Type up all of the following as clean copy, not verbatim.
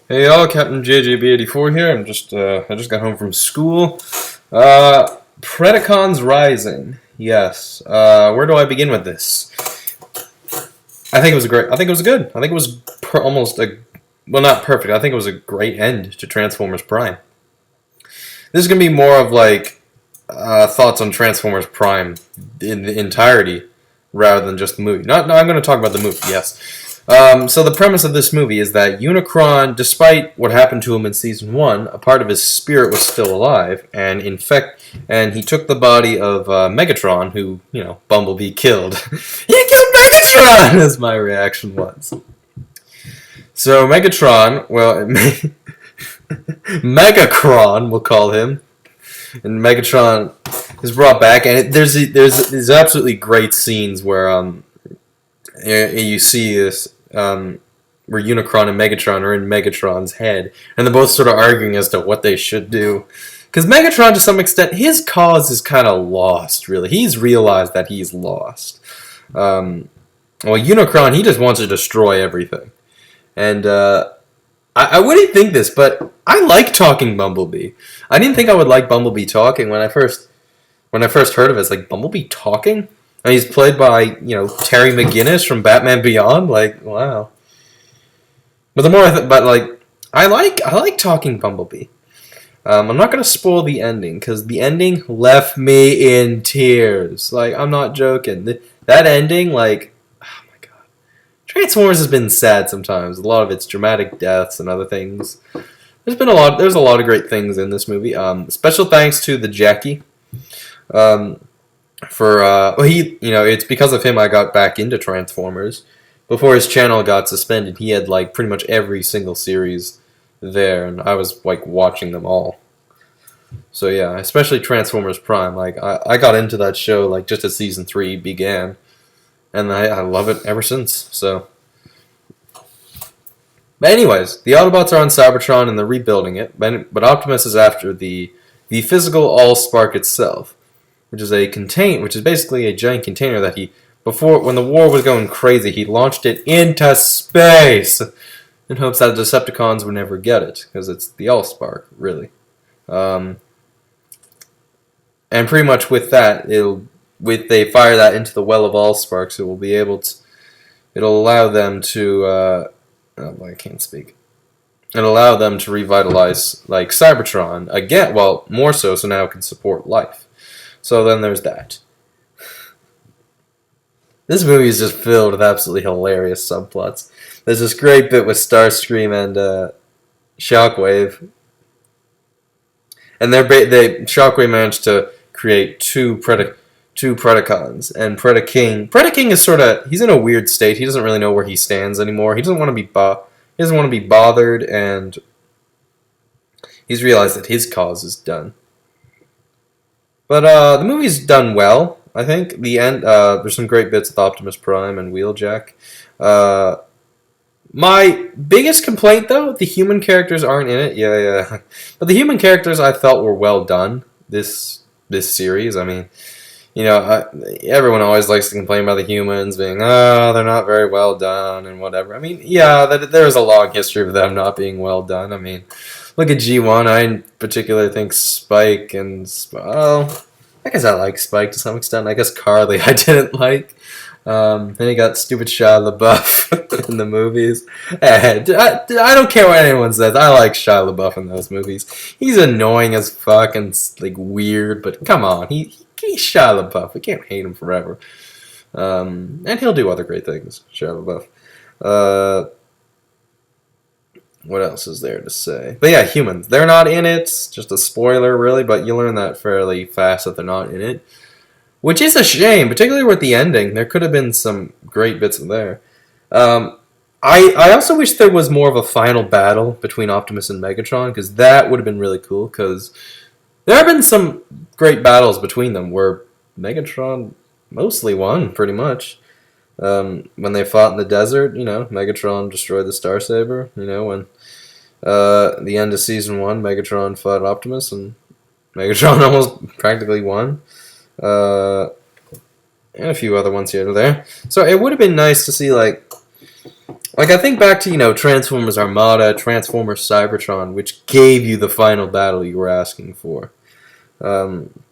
Hey y'all, Captain JJB84 here. I just got home from school. Predacons Rising. Yes. Where do I begin with this? I think it was great. I think it was good. I think it was almost well, not perfect. I think it was a great end to Transformers Prime. This is gonna be more of like thoughts on Transformers Prime in the entirety, rather than just the movie. No, I'm going to talk about the movie. Yes. So the premise of this movie is that Unicron, despite what happened to him in season 1, a part of his spirit was still alive, and he took the body of Megatron, who Bumblebee killed. He killed Megatron, as my reaction was. So Megatron, well, Megacron, we'll call him, and Megatron is brought back, and there's absolutely great scenes where you see this where Unicron and Megatron are in Megatron's head, and they're both sort of arguing as to what they should do. Because Megatron, to some extent, his cause is kind of lost, really. He's realized that he's lost. Well, Unicron, he just wants to destroy everything. And I wouldn't think this, but I like talking Bumblebee. I didn't think I would like Bumblebee talking when I first heard of it. It's like, Bumblebee talking? And he's played by, Terry McGinnis from Batman Beyond. Like, wow. But the more I like talking Bumblebee. I'm not gonna spoil the ending because the ending left me in tears. Like, I'm not joking. That ending, like, oh my god. Transformers has been sad sometimes. A lot of it's dramatic deaths and other things. There's a lot of great things in this movie. Special thanks to the Jackie. It's because of him I got back into Transformers. Before his channel got suspended, he had like pretty much every single series there, and I was like watching them all. So yeah, especially Transformers Prime. Like I got into that show like just as season 3 began, and I love it ever since. So, but anyways, the Autobots are on Cybertron and they're rebuilding it, but Optimus is after the physical Allspark itself, which is basically a giant container that when the war was going crazy, he launched it into space in hopes that the Decepticons would never get it, because it's the Allspark, really. And pretty much with that, they fire that into the well of Allsparks, it'll allow them to, I can't speak. It'll allow them to revitalize, like, Cybertron again, well, more so now it can support life. So then there's that. This movie is just filled with absolutely hilarious subplots. There's this great bit with Starscream and Shockwave. And Shockwave managed to create two Predacons. And Predaking is he's in a weird state. He doesn't really know where he stands anymore. He doesn't want to be bothered, and he's realized that his cause is done. But the movie's done well, I think. The end, there's some great bits with Optimus Prime and Wheeljack. My biggest complaint, though, the human characters aren't in it. Yeah. But the human characters I felt were well done this series. I mean, everyone always likes to complain about the humans being, they're not very well done and whatever. I mean, yeah, there's a long history of them not being well done. I mean, look at G1. I in particular think Spike and... Well, I guess I like Spike to some extent. I guess Carly I didn't like. Then you got stupid Shia LaBeouf in the movies. I don't care what anyone says. I like Shia LaBeouf in those movies. He's annoying as fuck and like weird, but come on. He's Shia LaBeouf. We can't hate him forever. And he'll do other great things, Shia LaBeouf. What else is there to say? But yeah, humans. They're not in it. Just a spoiler, really, but you learn that fairly fast that they're not in it. Which is a shame, particularly with the ending. There could have been some great bits in there. I also wish there was more of a final battle between Optimus and Megatron, because that would have been really cool, because there have been some great battles between them where Megatron mostly won, pretty much. When they fought in the desert, Megatron destroyed the Starsaber. When the end of season 1, Megatron fought Optimus, and Megatron almost practically won. And a few other ones here and there. So it would have been nice to see, like, Like, I think back to, Transformers Armada, Transformers Cybertron, which gave you the final battle you were asking for. Um,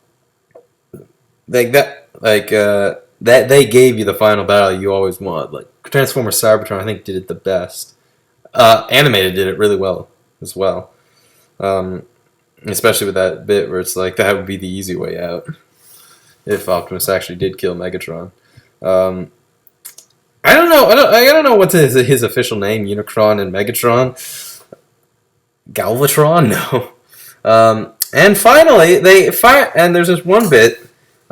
that they gave you the final battle you always want. Like, Transformers Cybertron, I think, did it the best. Animated did it really well as well. Especially with that bit where it's like, that would be the easy way out if Optimus actually did kill Megatron. I don't know. I don't know what's his official name. Unicron and Megatron. Galvatron? No. And finally, and there's this one bit.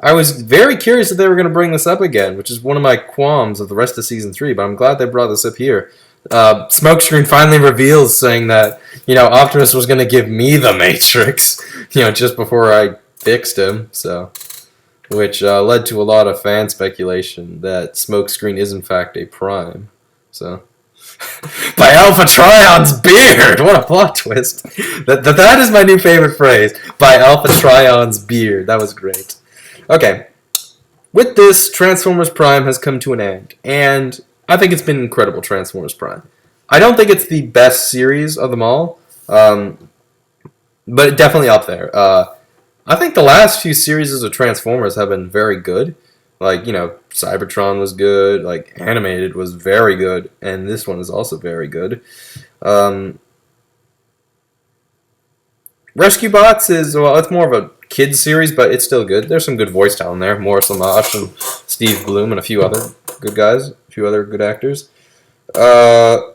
I was very curious if they were going to bring this up again, which is one of my qualms of the rest of Season 3, but I'm glad they brought this up here. Smokescreen finally reveals saying that, Optimus was going to give me the Matrix, just before I fixed him, so... Which led to a lot of fan speculation that Smokescreen is in fact a Prime. So, by Alpha Trion's beard! What a plot twist! That is my new favorite phrase. By Alpha Trion's beard. That was great. Okay, with this, Transformers Prime has come to an end, and I think it's been incredible. Transformers Prime. I don't think it's the best series of them all, but definitely up there. I think the last few series of Transformers have been very good. Like, Cybertron was good, like, Animated was very good, and this one is also very good. Rescue Bots is, well, it's more of a kids series, but it's still good. There's some good voice talent there. Morris Lamash and Steve Bloom and a few other good guys, a few other good actors. But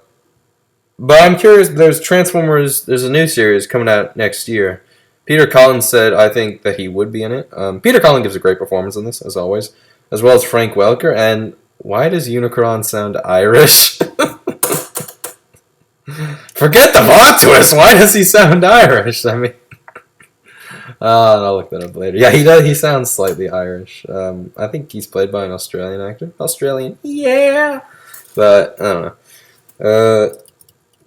I'm curious, there's a new series coming out next year. Peter Collins said, I think that he would be in it. Peter Collins gives a great performance in this, as always, as well as Frank Welker. And why does Unicron sound Irish? Forget the plot twist. Why does he sound Irish? I mean, I'll look that up later. Yeah, he does. He sounds slightly Irish. I think he's played by an Australian actor. Australian, yeah. But I don't know.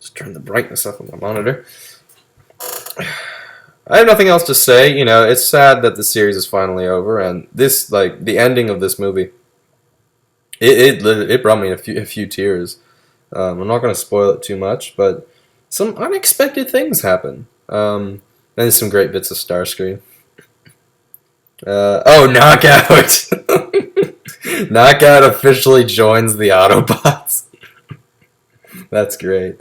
Just turn the brightness up on my monitor. I have nothing else to say. It's sad that the series is finally over, and this, the ending of this movie, it brought me a few tears. I'm not going to spoil it too much, but some unexpected things happen. And there's some great bits of Starscream. Knockout! Knockout officially joins the Autobots. That's great.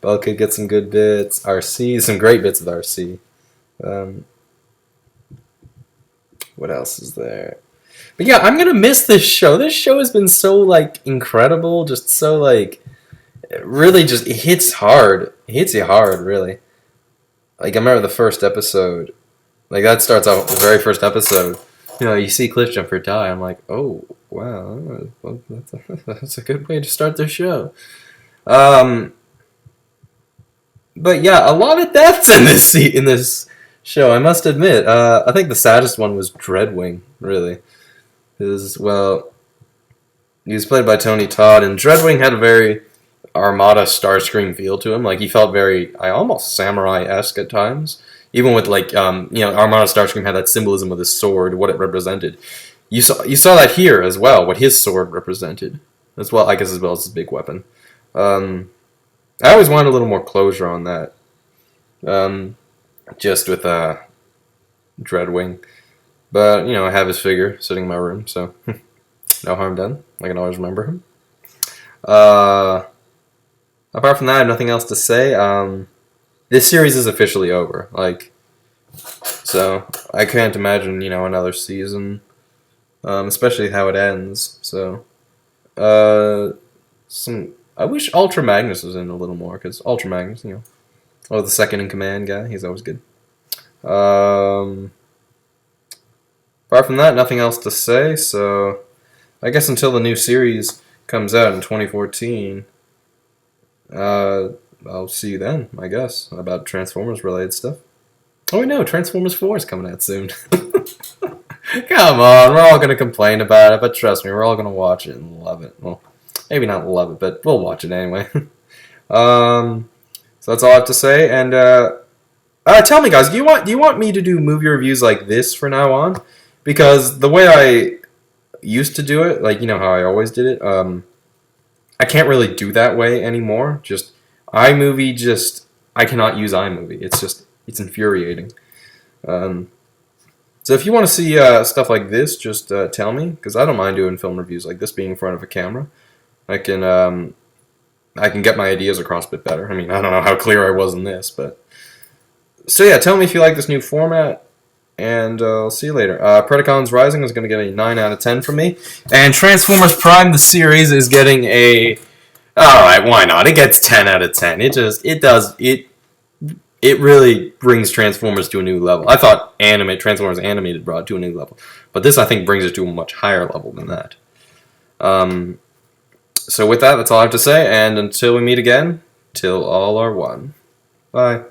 Bulkhead gets some good bits. RC, some great bits with RC. What else is there? But yeah, I'm gonna miss this show. This show has been so, incredible. Just so, it really just it hits hard. It hits you hard, really. I remember the first episode. That starts off with the very first episode. You see Cliffjumper die. I'm like, oh, wow. Well, that's a good way to start the show. But yeah, a lot of deaths in this show, I must admit. I think the saddest one was Dreadwing, really. He was played by Tony Todd, and Dreadwing had a very Armada Starscream feel to him. He felt very, almost samurai-esque at times. Even with, Armada Starscream had that symbolism with his sword, what it represented. You saw that here as well, what his sword represented. As well as his big weapon. I always wanted a little more closure on that. Just with Dreadwing. But, I have his figure sitting in my room, so no harm done. I can always remember him. Apart from that, I have nothing else to say. This series is officially over. So I can't imagine, another season. Especially how it ends. So, I wish Ultra Magnus was in a little more, because Ultra Magnus, the second in command guy, he's always good. Apart from that, nothing else to say, so I guess until the new series comes out in 2014, I'll see you then, I guess, about Transformers-related stuff. Oh, no, Transformers 4 is coming out soon. Come on, we're all going to complain about it, but trust me, we're all going to watch it and love it. Well, maybe not love it, but we'll watch it anyway. So that's all I have to say. And tell me, guys, do you want me to do movie reviews like this from now on? Because the way I used to do it, how I always did it, I can't really do that way anymore. Just iMovie, I cannot use iMovie. It's infuriating. Um, so if you want to see stuff like this, just tell me, because I don't mind doing film reviews like this, being in front of a camera. I can I can get my ideas across a bit better. I mean, I don't know how clear I was in this, but so yeah, tell me if you like this new format, and I'll see you later. Predacons Rising is going to get a 9 out of 10 from me, and Transformers Prime the series is getting a. All right, why not? It gets 10 out of 10. It really brings Transformers to a new level. I thought Transformers Animated brought it to a new level, but this I think brings it to a much higher level than that. So with that, that's all I have to say, and until we meet again, till all are one. Bye.